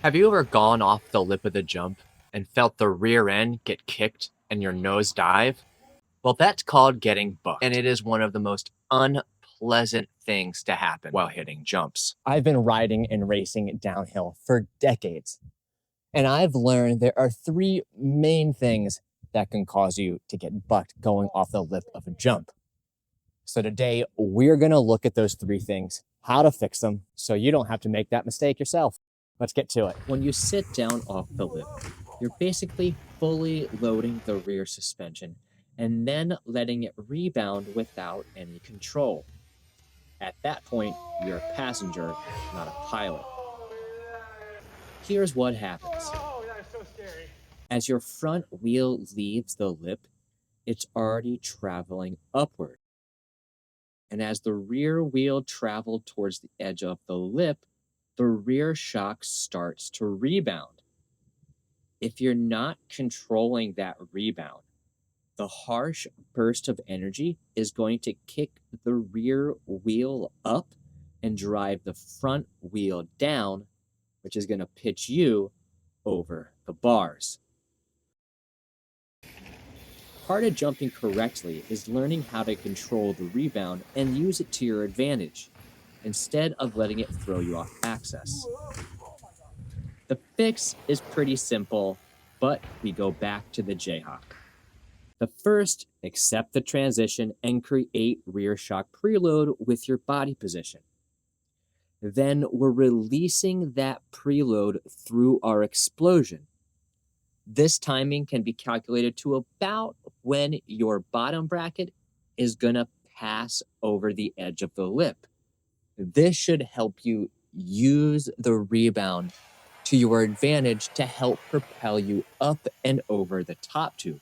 Have you ever gone off the lip of the jump and felt the rear end get kicked and your nose dive? Well, that's called getting bucked, and it is one of the most unpleasant things to happen while hitting jumps. I've been riding and racing downhill for decades, and I've learned there are three main things that can cause you to get bucked going off the lip of a jump. So today we're going to look at those three things, how to fix them so you don't have to make that mistake yourself. Let's get to it. When you sit down off the lip, you're basically fully loading the rear suspension and then letting it rebound without any control. At that point, you're a passenger, not a pilot. Here's what happens. As your front wheel leaves the lip, it's already traveling upward. And as the rear wheel traveled towards the edge of the lip, the rear shock starts to rebound. If you're not controlling that rebound, the harsh burst of energy is going to kick the rear wheel up and drive the front wheel down, which is going to pitch you over the bars. Part of jumping correctly is learning how to control the rebound and use it to your advantage, instead of letting it throw you off axis. The fix is pretty simple, but we go back to the Jayhawk. The first, accept the transition and create rear shock preload with your body position. Then we're releasing that preload through our explosion. This timing can be calculated to about when your bottom bracket is going to pass over the edge of the lip. This should help you use the rebound to your advantage to help propel you up and over the top tube.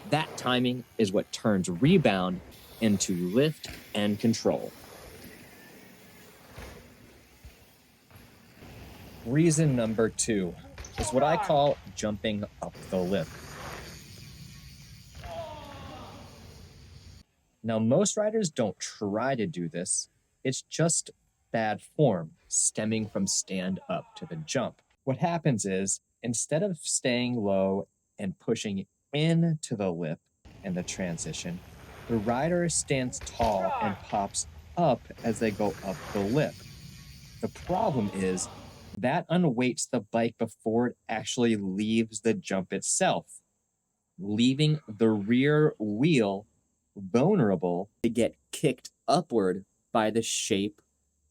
That timing is what turns rebound into lift and control. Reason number 2 is what I call jumping up the lip. Now, most riders don't try to do this. It's just bad form stemming from stand up to the jump. What happens is, instead of staying low and pushing into the lip and the transition, the rider stands tall and pops up as they go up the lip. The problem is that unweights the bike before it actually leaves the jump itself, leaving the rear wheel vulnerable to get kicked upward by the shape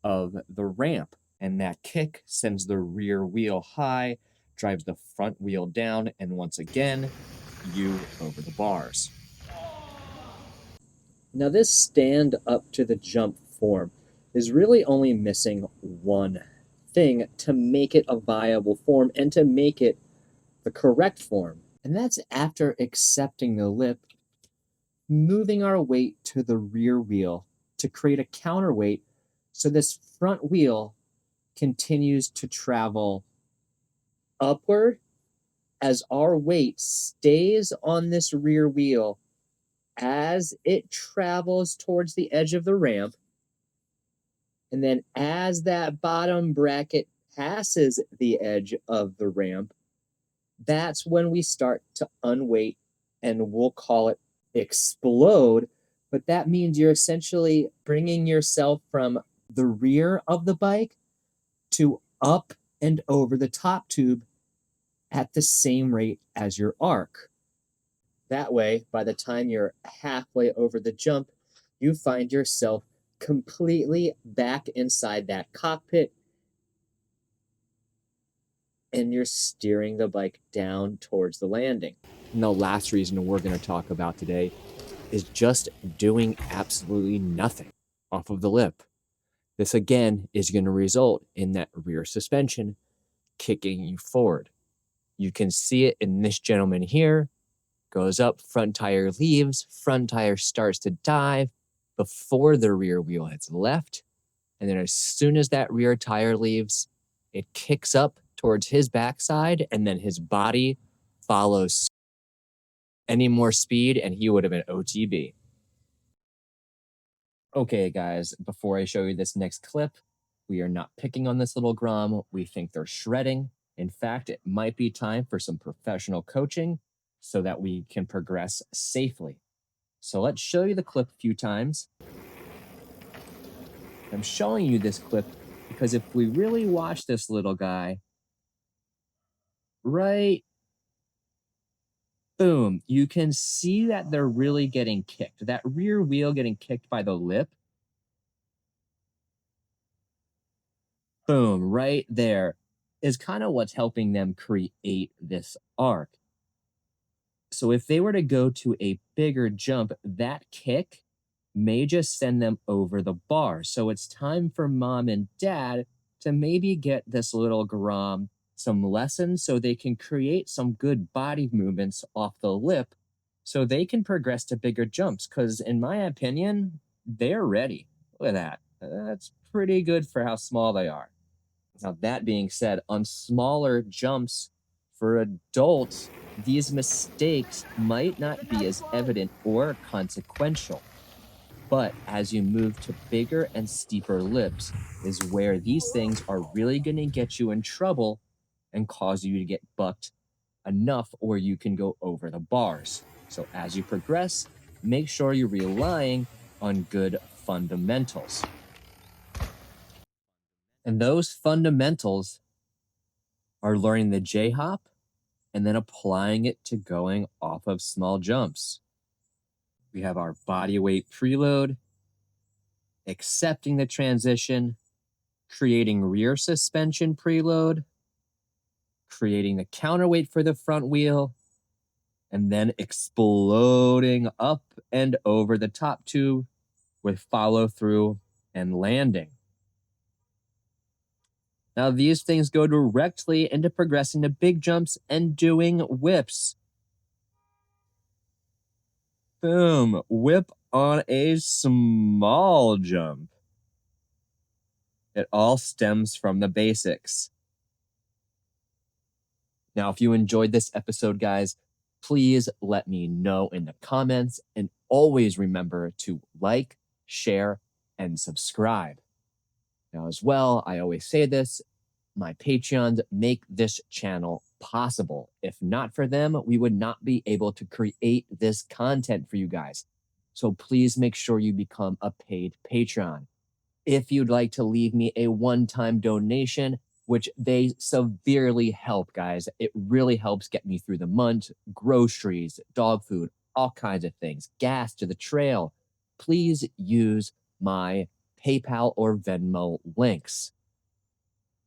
of the ramp. And that kick sends the rear wheel high, drives the front wheel down, and once again, you over the bars. Now, this stand up to the jump form is really only missing one thing to make it a viable form and to make it the correct form. And that's after accepting the lip, moving our weight to the rear wheel to create a counterweight so this front wheel continues to travel upward as our weight stays on this rear wheel as it travels towards the edge of the ramp. And then as that bottom bracket passes the edge of the ramp, that's when we start to unweight, and we'll call it explode. But that means you're essentially bringing yourself from the rear of the bike to up and over the top tube at the same rate as your arc. That way, by the time you're halfway over the jump, you find yourself completely back inside that cockpit, and you're steering the bike down towards the landing. And the last reason we're going to talk about today is just doing absolutely nothing off of the lip. This again is going to result in that rear suspension kicking you forward. You can see it in this gentleman here. Goes up, front tire leaves, front tire starts to dive before the rear wheel hits left. And then as soon as that rear tire leaves, it kicks up towards his backside, and then his body follows. Any more speed and he would have been OTB. Okay, guys, before I show you this next clip, we are not picking on this little Grom. We think they're shredding. In fact, it might be time for some professional coaching so that we can progress safely. So let's show you the clip a few times. I'm showing you this clip because if we really watch this little guy, right, boom, you can see that they're really getting kicked. That rear wheel getting kicked by the lip. Boom, right there is kind of what's helping them create this arc. So if they were to go to a bigger jump, that kick may just send them over the bar. So it's time for mom and dad to maybe get this little Grom some lessons so they can create some good body movements off the lip so they can progress to bigger jumps. Because in my opinion, they're ready. Look at that. That's pretty good for how small they are. Now, that being said, on smaller jumps for adults, these mistakes might not be as evident or consequential. But as you move to bigger and steeper lips is where these things are really going to get you in trouble and cause you to get bucked enough or you can go over the bars. So as you progress, make sure you're relying on good fundamentals. And those fundamentals are learning the J-hop and then applying it to going off of small jumps. We have our body weight preload, accepting the transition, creating rear suspension preload, creating the counterweight for the front wheel, and then exploding up and over the top tube with follow through and landing. Now, these things go directly into progressing to big jumps and doing whips. Boom, whip on a small jump. It all stems from the basics. Now, if you enjoyed this episode, guys, please let me know in the comments and always remember to like, share, and subscribe. Now, as well, I always say this, my Patreons make this channel possible. If not for them, we would not be able to create this content for you guys. So please make sure you become a paid Patreon. If you'd like to leave me a one-time donation, which they severely help, guys. It really helps get me through the month, groceries, dog food, all kinds of things, gas to the trail. Please use my PayPal or Venmo links.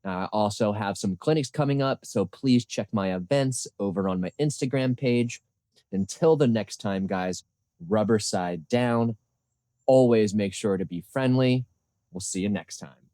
I also have some clinics coming up, so please check my events over on my Instagram page. Until the next time, guys, rubber side down. Always make sure to be friendly. We'll see you next time.